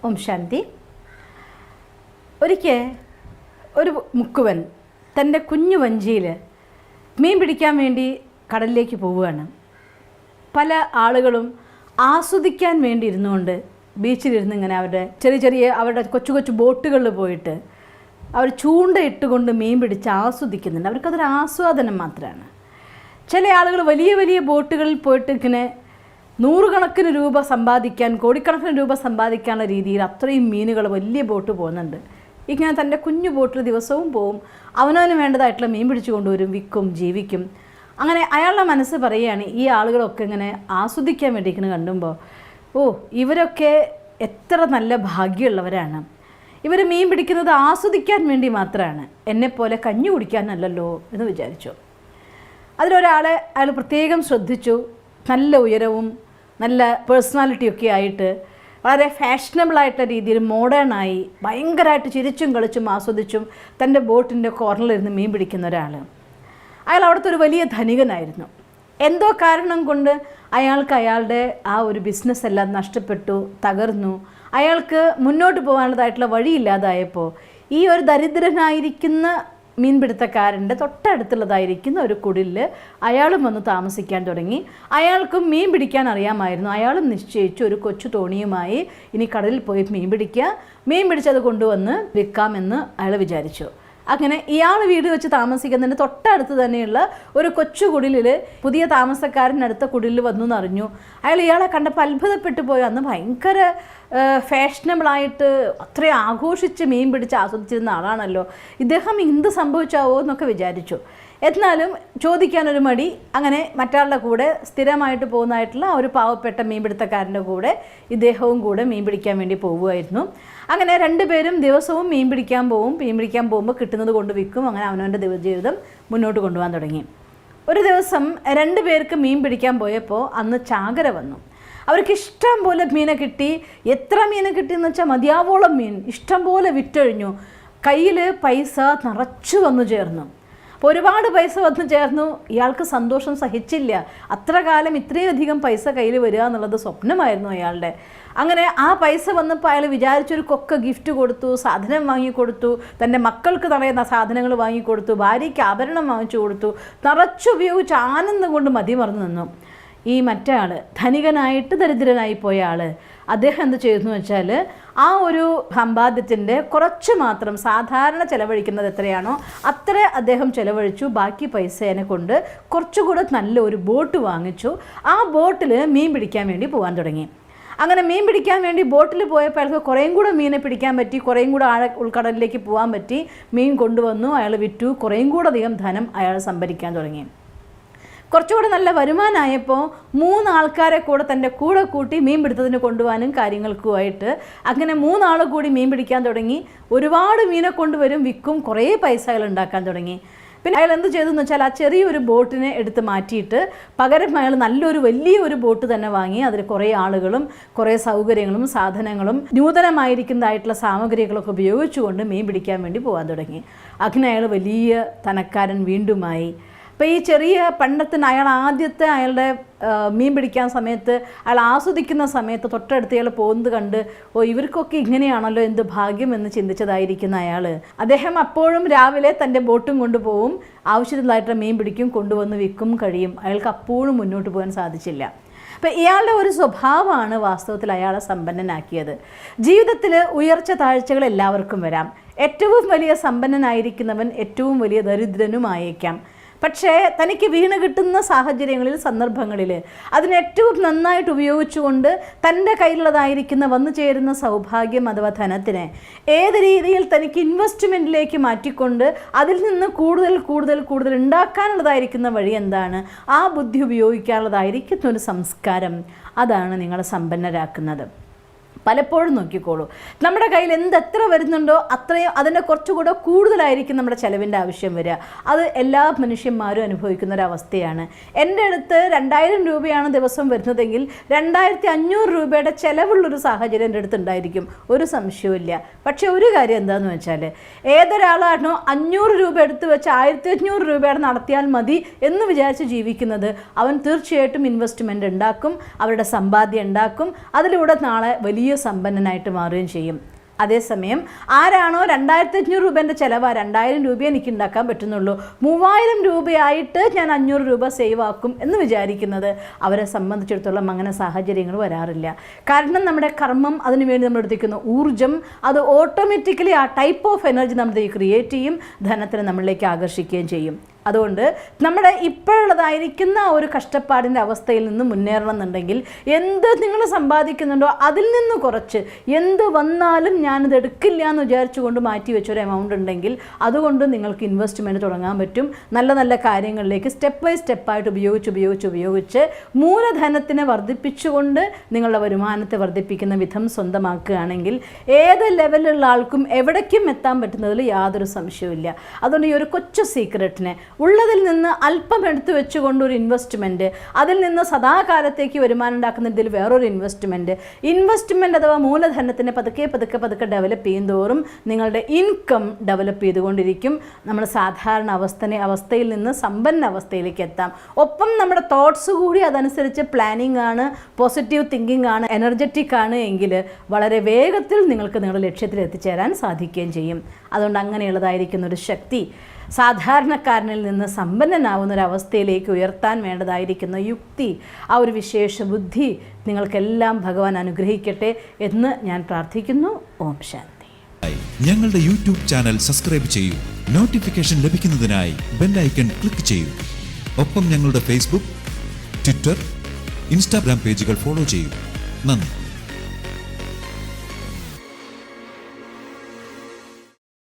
ഓം ശാന്തി. ഒരിക്കൽ ഒരു മുക്കുവൻ തൻ്റെ കുഞ്ഞു വഞ്ചിയിൽ മീൻ പിടിക്കാൻ വേണ്ടി കടലിലേക്ക് പോവുകയാണ്. പല ആളുകളും ആസ്വദിക്കാൻ വേണ്ടി ഇരുന്നുകൊണ്ട് ബീച്ചിലിരുന്ന് ഇങ്ങനെ അവരുടെ കൊച്ചു കൊച്ചു ബോട്ടുകളിൽ പോയിട്ട് അവർ ചൂണ്ടയിട്ടുകൊണ്ട് മീൻ പിടിച്ച് ആസ്വദിക്കുന്നുണ്ട്. അവർക്കതൊരു ആസ്വാദനം മാത്രമാണ്. ചില ആളുകൾ വലിയ വലിയ ബോട്ടുകളിൽ പോയിട്ട് ഇങ്ങനെ നൂറുകണക്കിന് രൂപ സമ്പാദിക്കാൻ, കോടിക്കണക്കിന് രൂപ സമ്പാദിക്കാനുള്ള രീതിയിൽ അത്രയും മീനുകൾ വലിയ ബോട്ട് പോകുന്നുണ്ട്. ഇങ്ങനെ തൻ്റെ കുഞ്ഞു ബോട്ടിൽ ദിവസവും പോവും, അവനവന് വേണ്ടതായിട്ടുള്ള മീൻ പിടിച്ചു കൊണ്ടുവരും, വിൽക്കും, ജീവിക്കും. അങ്ങനെ അയാളുടെ മനസ്സ് പറയുകയാണ്, ഈ ആളുകളൊക്കെ ഇങ്ങനെ ആസ്വദിക്കാൻ വേണ്ടിയിരിക്കുന്നത് കണ്ടുമ്പോൾ, ഇവരൊക്കെ എത്ര നല്ല ഭാഗ്യമുള്ളവരാണ്. ഇവർ മീൻ പിടിക്കുന്നത് ആസ്വദിക്കാൻ വേണ്ടി മാത്രമാണ്, എന്നെപ്പോലെ കഞ്ഞി കുടിക്കാനല്ലല്ലോ എന്ന് വിചാരിച്ചു. അയാൾ പ്രത്യേകം ശ്രദ്ധിച്ചു. നല്ല ഉയരവും നല്ല പേഴ്സണാലിറ്റിയൊക്കെ ആയിട്ട് വളരെ ഫാഷനബിളായിട്ടുള്ള രീതിയിൽ മോഡേണായി ഭയങ്കരമായിട്ട് ചിരിച്ചും കളിച്ചും ആസ്വദിച്ചും തൻ്റെ ബോട്ടിൻ്റെ കോർണറിലിരുന്ന് മീൻ പിടിക്കുന്ന ഒരാൾ. അയാൾ അവിടുത്തെ ഒരു വലിയ ധനികനായിരുന്നു. എന്തോ കാരണം കൊണ്ട് അയാളുടെ ആ ഒരു ബിസിനസ് എല്ലാം നഷ്ടപ്പെട്ടു, തകർന്നു. അയാൾക്ക് മുന്നോട്ട് പോകാനുള്ളതായിട്ടുള്ള വഴിയില്ലാതായപ്പോൾ ഈ ഒരു ദരിദ്രനായിരിക്കുന്ന മീൻപിടുത്തക്കാരൻ്റെ തൊട്ടടുത്തുള്ളതായിരിക്കുന്ന ഒരു കുടിലിൽ അയാളും വന്ന് താമസിക്കാൻ തുടങ്ങി. അയാൾക്കും മീൻ പിടിക്കാൻ അറിയാമായിരുന്നു. അയാളും നിശ്ചയിച്ചു ഒരു കൊച്ചു തോണിയുമായി ഇനി കടലിൽ പോയി മീൻ പിടിച്ചത് കൊണ്ടുവന്ന് വിൽക്കാമെന്ന് അയാൾ വിചാരിച്ചു. അങ്ങനെ ഇയാൾ വീട് വെച്ച് താമസിക്കുന്നതിന് തൊട്ടടുത്ത് തന്നെയുള്ള ഒരു കൊച്ചു കുടിലിൽ പുതിയ താമസക്കാരനടുത്ത കുടിലിൽ വന്നു എന്നറിഞ്ഞു. ഇയാളെ കണ്ടപ്പോൾ അത്ഭുതപ്പെട്ടു പോയി. അന്ന് ഭയങ്കര ഫാഷനബിളായിട്ട് അത്രയും ആഘോഷിച്ച് മീൻ പിടിച്ച് ആസ്വദിച്ചിരുന്ന ആളാണല്ലോ, ഇദ്ദേഹം എന്ത് സംഭവിച്ചാവോ എന്നൊക്കെ വിചാരിച്ചു. എന്നാലും ചോദിക്കാനൊരു മടി. അങ്ങനെ മറ്റാളുടെ കൂടെ സ്ഥിരമായിട്ട് പോകുന്നതായിട്ടുള്ള ഒരു പാവപ്പെട്ട മീൻപിടുത്തക്കാരൻ്റെ കൂടെ ഇദ്ദേഹവും കൂടെ മീൻ പിടിക്കാൻ വേണ്ടി പോവുമായിരുന്നു. അങ്ങനെ രണ്ടുപേരും ദിവസവും മീൻ പിടിക്കാൻ പോകുമ്പോൾ കിട്ടുന്നത് കൊണ്ട് വിൽക്കും. അങ്ങനെ അവനവൻ്റെ ജീവിതം മുന്നോട്ട് കൊണ്ടുപോകാൻ തുടങ്ങി. ഒരു ദിവസം രണ്ടുപേർക്ക് മീൻ പിടിക്കാൻ പോയപ്പോൾ അന്ന് ചാകര വന്നു. അവർക്ക് ഇഷ്ടം പോലെ മീനെ കിട്ടി. എത്ര മീനെ കിട്ടിയെന്ന് വെച്ചാൽ മതിയാവോളം മീൻ ഇഷ്ടം പോലെ വിറ്റഴിഞ്ഞു. കയ്യിൽ പൈസ നിറച്ചു വന്നു ചേർന്നു. അപ്പോൾ ഒരുപാട് പൈസ വന്നു ചേർന്നു. ഇയാൾക്ക് സന്തോഷം സഹിച്ചില്ല. അത്ര കാലം ഇത്രയധികം പൈസ കയ്യിൽ വരിക എന്നുള്ളത് സ്വപ്നമായിരുന്നു അയാളുടെ. അങ്ങനെ ആ പൈസ വന്നപ്പോൾ അയാൾ വിചാരിച്ചൊരു കൊക്ക ഗിഫ്റ്റ് കൊടുത്തു, സാധനം വാങ്ങിക്കൊടുത്തു, തൻ്റെ മക്കൾക്ക് നിറയുന്ന സാധനങ്ങൾ വാങ്ങിക്കൊടുത്തു, ഭാര്യയ്ക്ക് ആഭരണം വാങ്ങിച്ചു കൊടുത്തു, നിറച്ചുപയോഗിച്ച് ആനന്ദം കൊണ്ട് മതിമറന്നു നിന്നു. ഈ മറ്റേ ആൾ, ധനികനായിട്ട് ദരിദ്രനായി പോയ ആൾ, അദ്ദേഹം എന്ത് ചെയ്തെന്ന് വെച്ചാൽ ആ ഒരു സമ്പാദ്യത്തിൻ്റെ കുറച്ച് മാത്രം സാധാരണ ചിലവഴിക്കുന്നത് എത്രയാണോ അത്ര അദ്ദേഹം ചിലവഴിച്ചു. ബാക്കി പൈസേനെ കൊണ്ട് കുറച്ചുകൂടെ നല്ല ഒരു ബോട്ട് വാങ്ങിച്ചു. ആ ബോട്ടിൽ മീൻ പിടിക്കാൻ വേണ്ടി പോകാൻ തുടങ്ങി. അങ്ങനെ മീൻ പിടിക്കാൻ വേണ്ടി ബോട്ടിൽ പോയപ്പോൾ അയാൾക്ക് കുറേയും കൂടെ മീനെ പിടിക്കാൻ പറ്റി, കുറേയും കൂടെ ഉൾക്കടലിലേക്ക് പോകാൻ പറ്റി. മീൻ കൊണ്ടുവന്നു, അയാൾ വിറ്റു, കുറേയും കൂടെ അധികം ധനം അയാൾ സംഭരിക്കാൻ തുടങ്ങി. കുറച്ചുകൂടെ നല്ല വരുമാനമായപ്പോൾ 3 ആൾക്കാരെ കൂടെ തൻ്റെ കൂടെ കൂട്ടി മീൻ പിടുത്തത്തിന് കൊണ്ടുപോകാനും കാര്യങ്ങൾക്കുമായിട്ട് അങ്ങനെ 3 ആൾ കൂടി മീൻ പിടിക്കാൻ തുടങ്ങി. ഒരുപാട് മീനെ കൊണ്ടുവരും, വിൽക്കും, കുറേ പൈസകൾ ഉണ്ടാക്കാൻ തുടങ്ങി. പിന്നെ അയാൾ എന്ത് ചെയ്തെന്ന് വെച്ചാൽ ആ ചെറിയൊരു ബോട്ടിനെ എടുത്ത് മാറ്റിയിട്ട് പകരം അയാൾ വലിയൊരു ബോട്ട് തന്നെ വാങ്ങി. അതിൽ കുറേ ആളുകളും കുറേ സൗകര്യങ്ങളും സാധനങ്ങളും നൂതനമായിരിക്കുന്നതായിട്ടുള്ള സാമഗ്രികളൊക്കെ ഉപയോഗിച്ചുകൊണ്ട് മീൻ പിടിക്കാൻ വേണ്ടി പോകാൻ തുടങ്ങി. അങ്ങനെ അയാൾ വലിയ ധനക്കാരൻ വീണ്ടുമായി. അപ്പോൾ ഈ ചെറിയ പണ്ടത്തിന് ആദ്യത്തെ അയാളുടെ മീൻ പിടിക്കാൻ സമയത്ത് അയാൾ ആസ്വദിക്കുന്ന സമയത്ത് തൊട്ടടുത്ത് അയാൾ പോകുന്നത് കണ്ട് ഇവർക്കൊക്കെ ഇങ്ങനെയാണല്ലോ എന്ത് ഭാഗ്യം എന്ന് ചിന്തിച്ചതായിരിക്കുന്ന അയാൾ, അദ്ദേഹം അപ്പോഴും രാവിലെ തൻ്റെ ബോട്ടും കൊണ്ടുപോകും, ആവശ്യത്തിലായിട്ട് മീൻ പിടിക്കും, കൊണ്ടുവന്ന് വിൽക്കും, കഴിയും. അയാൾക്ക് അപ്പോഴും മുന്നോട്ട് പോകാൻ സാധിച്ചില്ല. അപ്പം ഇയാളുടെ ഒരു സ്വഭാവമാണ് വാസ്തവത്തിൽ അയാളെ സമ്പന്നനാക്കിയത്. ജീവിതത്തിൽ ഉയർച്ച താഴ്ചകൾ എല്ലാവർക്കും വരാം. ഏറ്റവും വലിയ സമ്പന്നനായിരിക്കുന്നവൻ ഏറ്റവും വലിയ ദരിദ്രനുമായേക്കാം. പക്ഷേ തനിക്ക് വീണ് കിട്ടുന്ന സാഹചര്യങ്ങളിൽ, സന്ദർഭങ്ങളിൽ അതിനേറ്റവും നന്നായിട്ട് ഉപയോഗിച്ചുകൊണ്ട് തൻ്റെ കയ്യിലുള്ളതായിരിക്കുന്ന വന്നു ചേരുന്ന സൗഭാഗ്യം അഥവാ ധനത്തിനെ ഏത് രീതിയിൽ തനിക്ക് ഇൻവെസ്റ്റ്മെൻറ്റിലേക്ക് മാറ്റിക്കൊണ്ട് അതിൽ നിന്ന് കൂടുതൽ ഉണ്ടാക്കാനുള്ളതായിരിക്കുന്ന വഴി എന്താണ്, ആ ബുദ്ധി ഉപയോഗിക്കാനുള്ളതായിരിക്കുന്ന ഒരു സംസ്കാരം, അതാണ് നിങ്ങളെ സമ്പന്നരാക്കുന്നത്. പലപ്പോഴും നോക്കിക്കോളൂ, നമ്മുടെ കയ്യിൽ എത്ര വരുന്നുണ്ടോ അത്രയും അതിൻ്റെ കുറച്ചുകൂടെ കൂടുതലായിരിക്കും നമ്മുടെ ചിലവിൻ്റെ ആവശ്യം വരിക. അത് എല്ലാ മനുഷ്യന്മാരും അനുഭവിക്കുന്ന ഒരവസ്ഥയാണ്. എൻ്റെ അടുത്ത് 2000 രൂപയാണ് ദിവസം വരുന്നതെങ്കിൽ 2500 രൂപയുടെ ചിലവുള്ളൊരു സാഹചര്യം എൻ്റെ അടുത്ത് ഉണ്ടായിരിക്കും, ഒരു സംശയവുമില്ല. പക്ഷേ ഒരു കാര്യം എന്താണെന്ന് വെച്ചാൽ, ഏതൊരാളാണോ 500 രൂപ എടുത്ത് വെച്ച് 1500 രൂപയുടെ നടത്തിയാൽ മതി എന്ന് വിചാരിച്ച് ജീവിക്കുന്നത്, അവൻ തീർച്ചയായിട്ടും ഇൻവെസ്റ്റ്മെൻറ്റ് ഉണ്ടാക്കും, അവരുടെ സമ്പാദ്യം ഉണ്ടാക്കും. അതിലൂടെ നാളെ വലിയ സമ്പന്നനായിട്ട് മാറുകയും ചെയ്യും. അതേസമയം ആരാണോ 2500 രൂപേൻ്റെ ചിലവാണ്, 2000 രൂപ എനിക്ക് ഉണ്ടാക്കാൻ പറ്റുന്നുള്ളൂ, 3000 രൂപയായിട്ട് ഞാൻ 500 രൂപ സേവ് ആക്കും എന്ന് വിചാരിക്കുന്നത്, അവരെ സംബന്ധിച്ചിടത്തോളം അങ്ങനെ സാഹചര്യങ്ങൾ വരാറില്ല. കാരണം നമ്മുടെ കർമ്മം അതിനുവേണ്ടി നമ്മൾ എടുത്തിരിക്കുന്ന ഊർജ്ജം അത് ഓട്ടോമാറ്റിക്കലി ആ ടൈപ്പ് ഓഫ് എനർജി നമ്മുടെ ക്രിയേറ്റ് ചെയ്യും, ധനത്തിനെ നമ്മളിലേക്ക് ആകർഷിക്കുകയും ചെയ്യും. അതുകൊണ്ട് നമ്മുടെ ഇപ്പോഴുള്ളതായിരിക്കുന്ന ഒരു കഷ്ടപ്പാടിൻ്റെ അവസ്ഥയിൽ നിന്ന് മുന്നേറണം എന്നുണ്ടെങ്കിൽ എന്ത് നിങ്ങൾ സമ്പാദിക്കുന്നുണ്ടോ അതിൽ നിന്ന് കുറച്ച് എന്ത് വന്നാലും ഞാനിത് എടുക്കില്ല എന്ന് വിചാരിച്ചുകൊണ്ട് മാറ്റി വെച്ചൊരു എമൗണ്ട് ഉണ്ടെങ്കിൽ അതുകൊണ്ട് നിങ്ങൾക്ക് ഇൻവെസ്റ്റ്മെൻറ്റ് തുടങ്ങാൻ പറ്റും. നല്ല നല്ല കാര്യങ്ങളിലേക്ക് സ്റ്റെപ്പ് ബൈ സ്റ്റെപ്പായിട്ട് ഉപയോഗിച്ച് മൂലധനത്തിനെ വർദ്ധിപ്പിച്ചുകൊണ്ട് നിങ്ങളുടെ വരുമാനത്തെ വർദ്ധിപ്പിക്കുന്ന വിധം സ്വന്തമാക്കുകയാണെങ്കിൽ ഏത് ലെവലിലുള്ള ആൾക്കും എവിടേക്കും എത്താൻ പറ്റുന്നതിൽ യാതൊരു സംശയവുമില്ല. അതുകൊണ്ട് ഈ ഒരു കൊച്ചു സീക്രറ്റിനെ ഉള്ളതിൽ നിന്ന് അല്പം എടുത്തു വെച്ചുകൊണ്ട് ഒരു ഇൻവെസ്റ്റ്മെൻറ്റ്, അതിൽ നിന്ന് സദാകാലത്തേക്ക് വരുമാനം ഉണ്ടാക്കുന്നതിൽ വേറൊരു ഇൻവെസ്റ്റ്മെൻറ്റ് അഥവാ മൂലധനത്തിനെ പതുക്കെ ഡെവലപ്പ് ചെയ്യുന്തോറും നിങ്ങളുടെ ഇൻകം ഡെവലപ്പ് ചെയ്തുകൊണ്ടിരിക്കും. നമ്മൾ സാധാരണ അവസ്ഥയിൽ നിന്ന് സമ്പന്ന അവസ്ഥയിലേക്ക് എത്താം. ഒപ്പം നമ്മുടെ തോട്ട്സ് കൂടി അതനുസരിച്ച് പ്ലാനിങ് ആണ്, പോസിറ്റീവ് തിങ്കിങ് ആണ്, എനർജറ്റിക് ആണ് എങ്കിൽ വളരെ വേഗത്തിൽ നിങ്ങൾക്ക് നിങ്ങളുടെ ലക്ഷ്യത്തിൽ എത്തിച്ചേരാൻ സാധിക്കുകയും ചെയ്യും. അതുകൊണ്ട് അങ്ങനെയുള്ളതായിരിക്കുന്ന ഒരു ശക്തി സാധാരണക്കാരനിൽ നിന്ന് സമ്പന്നനാവുന്ന ഒരവസ്ഥയിലേക്ക് ഉയർത്താൻ വേണ്ടതായിരിക്കുന്ന യുക്തി, ആ ഒരു വിശേഷ ബുദ്ധി നിങ്ങൾക്കെല്ലാം ഭഗവാൻ അനുഗ്രഹിക്കട്ടെ എന്ന് ഞാൻ പ്രാർത്ഥിക്കുന്നു. ഓം ശാന്തി. ഞങ്ങളുടെ യൂട്യൂബ് ചാനൽ സബ്സ്ക്രൈബ് ചെയ്യൂ. നോട്ടിഫിക്കേഷൻ ലഭിക്കുന്നതിനായി ബെൽ ഐക്കൺ ക്ലിക്ക് ചെയ്യൂ. ഒപ്പം ഞങ്ങളുടെ ഫേസ്ബുക്ക്, ട്വിറ്റർ, ഇൻസ്റ്റാഗ്രാം പേജുകൾ ഫോളോ ചെയ്യൂ. നന്ദി.